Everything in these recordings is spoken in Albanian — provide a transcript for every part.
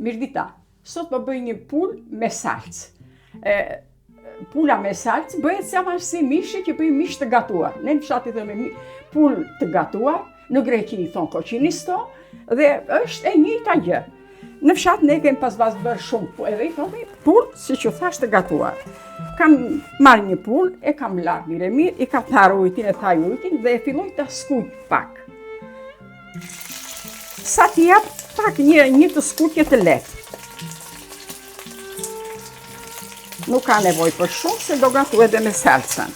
Mirdita, sot po bëj një pul me salcë. Pula me salcë bëhet si avash si mishi që bëjmë mish të gatuar. Ne në fshat i themi pul të gatuar, në Greqi i thon koqinisto dhe është e njëjta gjë. Në fshat ne kemi pas bërë shumë edhe i thoni pul siç u thash të gatuar. Kam marrë një pul, e kam larë mirë, i kam tharë ujtin, e thaj ujtin dhe e filloj të skuq pak. Sa t'i jap pak një të skuqje të lehtë. Nuk ka nevoj për shumë, se do gatu edhe me salcën.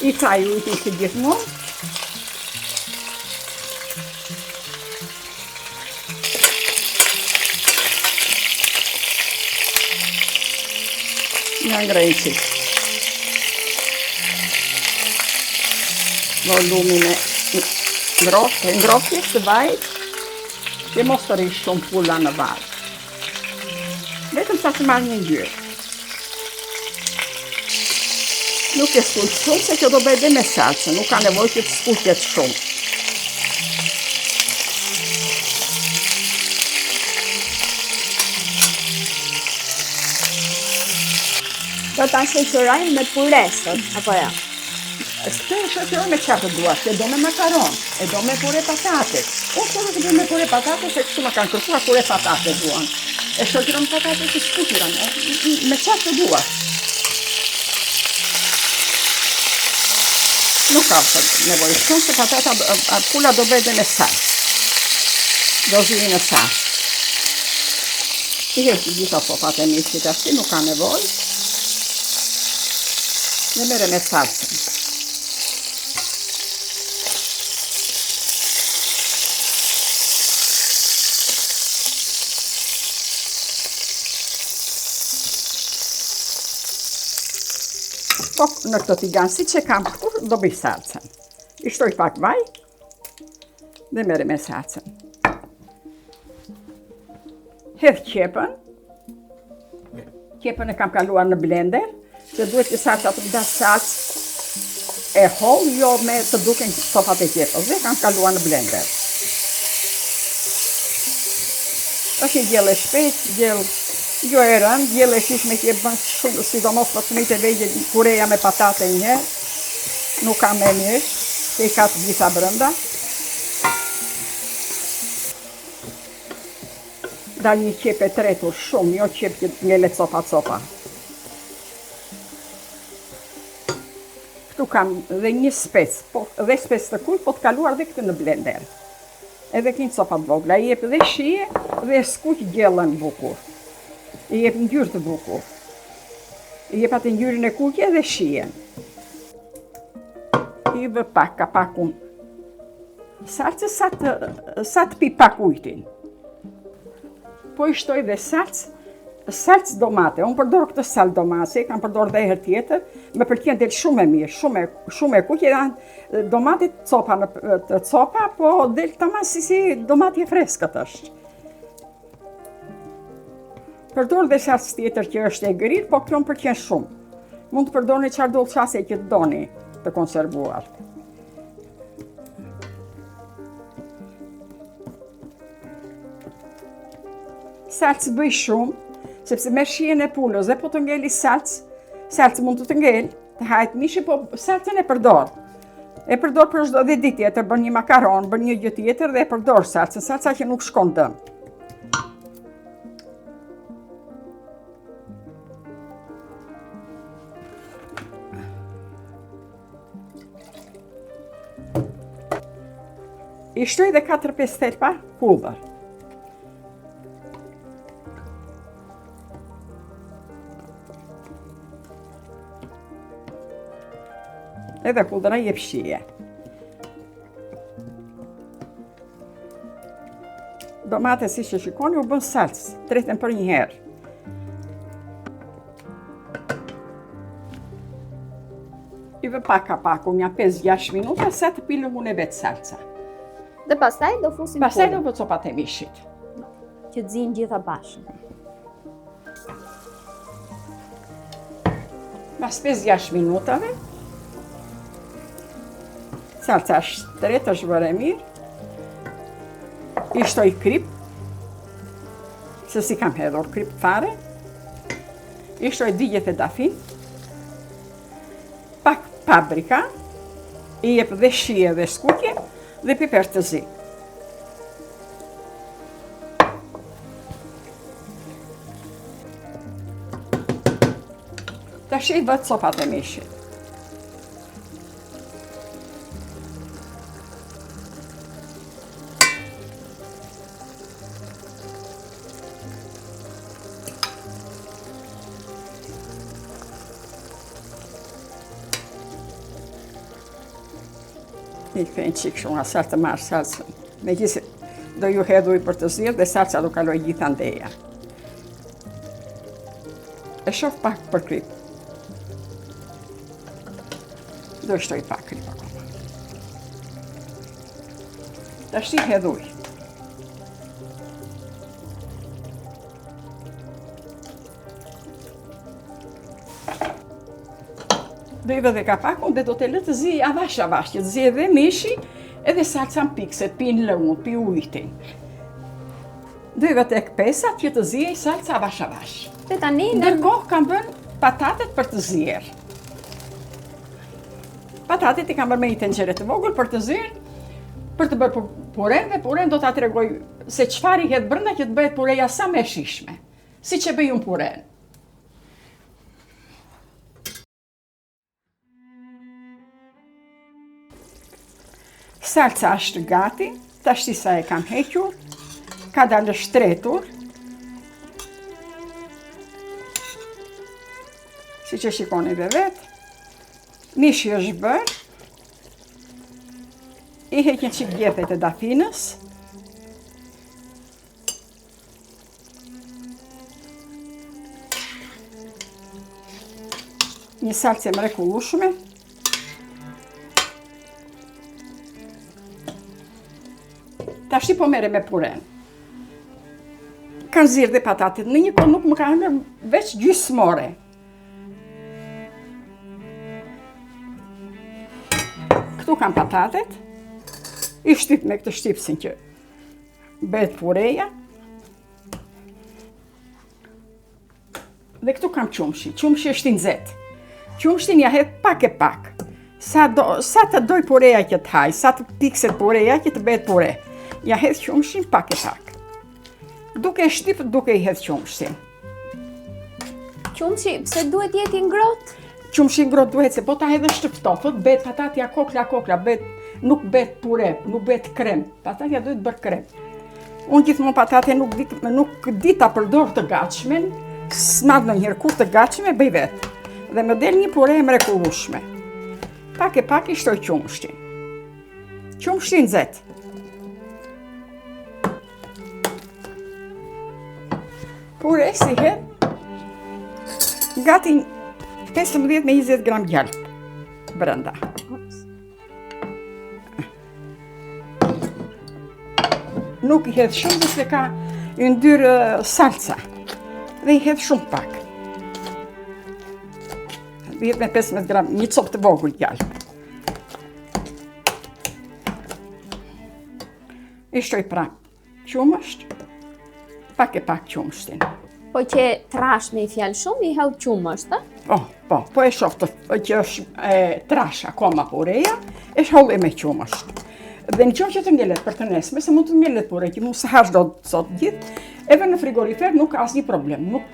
I thaj ujtin si gjithmonë. Në ngrejqit. Volumin e ngrohjes të vajt që mos të rish shumë pula në vaj. Vetëm sa të marrë një ngjyrë. Nuk e skuq shumë se që do bëj dhe me salcë, nuk ka nevojë që të skuqet shumë. Do ta shoqërojmë me puresën, apo ja? Këtë e shoqëroj me çfarë duash, e do me makaron, e do me pure patate. Ose do të bëj me pure patate, se kështu më kanë kërkuar pure patate duan. E shoqëron patate të skuqura, me çfarë të duash. Nuk ka nevojë shumë, se patata pula do bëhet me salcë. Do zhvini në salcë. I heqi gjitha sopat e mishit ashtu, nuk ka nevojë. Ne merre me salcën. Po në këtë tigan, si që kam këtu, do bëj salcën. I shtoj pak vaj dhe merre me salcën. Hedh qepën. Qepën e kam kaluar në blender, që duhet që salca të da salcë e holl, jo me të duken sopat e qepës. Dhe kam kaluar në blender. është një gjellë e shpejt, gjellë jo e rëndë, gjellë e shishme që e bën shumë, sidomos për fëmijët e vegjël, pureja me patate një, nuk ka me mirë, se i ka të gjitha brenda. Dal një qep e tretur shumë, jo qep që ngelet copa. Këtu kam dhe një spec, dhe spec të kuj, po të kaluar dhe këtë në blender. Edhe kënë copat vogla, i jep dhe shije dhe skuq gjellën bukur. I jep ngjyrë të bukur. I jep atë ngjyrën e kuqe dhe shijen. I vë pak, ka pakun. Salcë sa të pi pak ujtin. Po i shtoj dhe salcë domate. Unë përdor këtë salcë domate, kam përdor dhe herë tjetër, më pëlqen del shumë e mirë, shumë e kuqe, janë domatit copa, po del tamam si domati e freskët është. Përdor dhe salcë tjetër që është e gërir, po kjo më pëlqen shumë. Mund të përdorni çfarë dolçase që të doni të konservuar. Salcë bëj shumë, sepse me shijen e pulës dhe po të ngeli salcë mund të ngel, të hajt mishi, po salcën e përdor. E përdor për çdo ditë tjetër, bën një makaron, bën një gjë tjetër dhe e përdor salcën, salca që nuk shkon dëm. I shtoj dhe 4-5 thelpa pulver. Edhe pulvera jep shije. Domate si që shikoni u bën salcë, treten për një herë. I vë pak ka paku, një 5-6 minuta, sa të pilëm unë e vetë salca. Dhe pastaj do fusim pulën. Pastaj do vë copat e mishit. Që të zinë gjitha bashkë. Mas 5-6 minutave, salca është tretë, është bërë e mirë. I shtoj krip, se si kam hedhur krip fare. I shtoj digjet e dafin, pak paprika, i jep dhe shije dhe skutje dhe piper të zi. Tash i vët sopat e mishit. I kënë qikë shumë nga salë të marë salsën. Me gjithë do ju hedhuj për të zirë dhe salsa do kaloj gjitha ndeja. E shoh pak për krip. Do shtoj pak krip akoma. Tash i hedhuj. Do i vëdhe kapakun dhe do të lë të zi avash, që të zi edhe mishi edhe salca në pikset, pi në lëngun, pi ujtin. Do i vëdhe këpesat që të zi e salca avash. Dhe tani Ndërkohë kam bërë patatet për të zirë. Patatet i kam bërë me një tenxhere të vogël për të zirë, për të bërë puren dhe puren do t'a tregoj se çfarë i hedh brenda që të bëhet pureja sa më e shishme, si që bëj unë puren. Salca është gati, tash sa e kam hequr, ka dalë shtretur. Si që shikoni dhe vetë, mishi është bërë, i heq një qik gjethet e dafinës, një salcë e mrekullueshme, tash po mere me puren. Kanë zirë dhe patatet në një kohë nuk më kanë veç gjysmore. Këtu kam patatet, i shtyp me këtë shtypsin që bëhet pureja. Dhe këtu kam qumshi, qumshi është i nxehtë. Qumshin ja hedh pak e pak. Sa të doj pureja që të haj, sa të pikset pureja që të bëhet pure. Ja hedh qumshin pak e pak. Duke shtyp, duke i hedh qumshin. Qumshi, pse duhet jeti ngrohtë? Qumshi ngrohtë duhet se po ta hedhësh të ftofët, bëhet patatja kokla, nuk bëhet pure, nuk bëhet krem. Patatja duhet bërë krem. Unë gjithmonë patate nuk di ta përdor të gatshme, s'marr ndonjëherë kur të gatshme bëj vetë. Dhe më del një pure e mrekullueshme. Pak e pak i shtoj qumshin. Qumshi nxehtë. Pure si hedh, gati 15 me 20 gram gjalp brenda. Nuk i hedh shumë se ka yndyrë salca dhe i hedh shumë pak. Vjet me 15 gram, një copë të vogël gjalp. I shtoj prap qumësht, pak e pak qumshtin. Po që trash me i fjalë shumë, i hedh qumësht, a? Po e shoh që është trash akoma pureja, e shoh me qumësht. Dhe në qoftë që të ngjelet për të nesme, se mund të ngjelet pure që mund së hash do sot gjithë, edhe në frigorifer nuk ka asnjë problem, nuk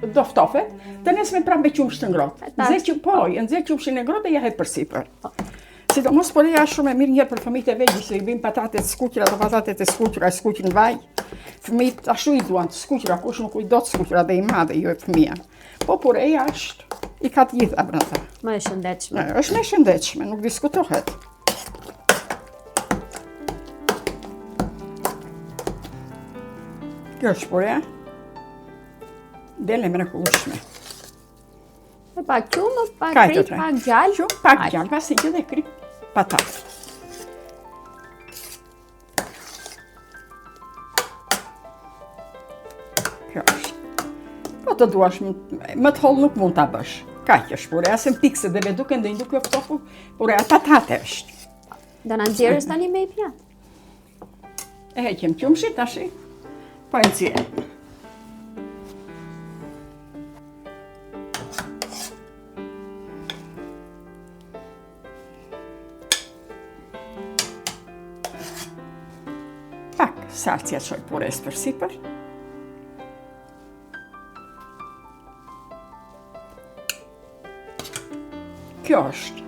do ftofet, të nesme prapë me qumsht të ngrohtë. Nxjerr qumshin e ngrohtë dhe ja hedh përsipër. Sidomos pureja është shumë e mirë një për fëmijët e vegjël, se i bëjmë patatet të skuqura, ato patatet e skuqura, skuqin vaj. Fëmijët ashtu i duan të skuqura, kush nuk i do të skuqura dhe i madhe, jo e fëmia. Po pureja është i ka të gjitha brenda. Më e shëndetshme. Është më e shëndetshme, nuk diskutohet. Kjo është pureja. Del e mrekullueshme. Pak qumë, pak krip, pak gjalp. Qumë, pak gjalp, pasi që dhe krip, patat. Kjo është. Po të duash, më të hollë nuk mund ta bësh. Kaq është purea, se më pikse dhe duke ndë duke pëtofu, purea patate është. Do na nxjerrësh tani me i pjatë? E heqem qumshit tashi, po e nxjerr. Pak salcia qoj pures për sipër. Kjo është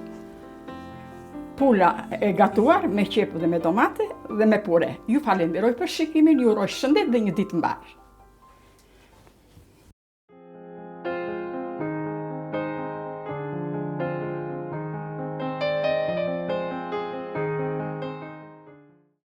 pula e gatuar me qepë dhe me domate dhe me pure. Ju falenderoj për shikimin, ju uroj shëndet dhe një ditë mbarë.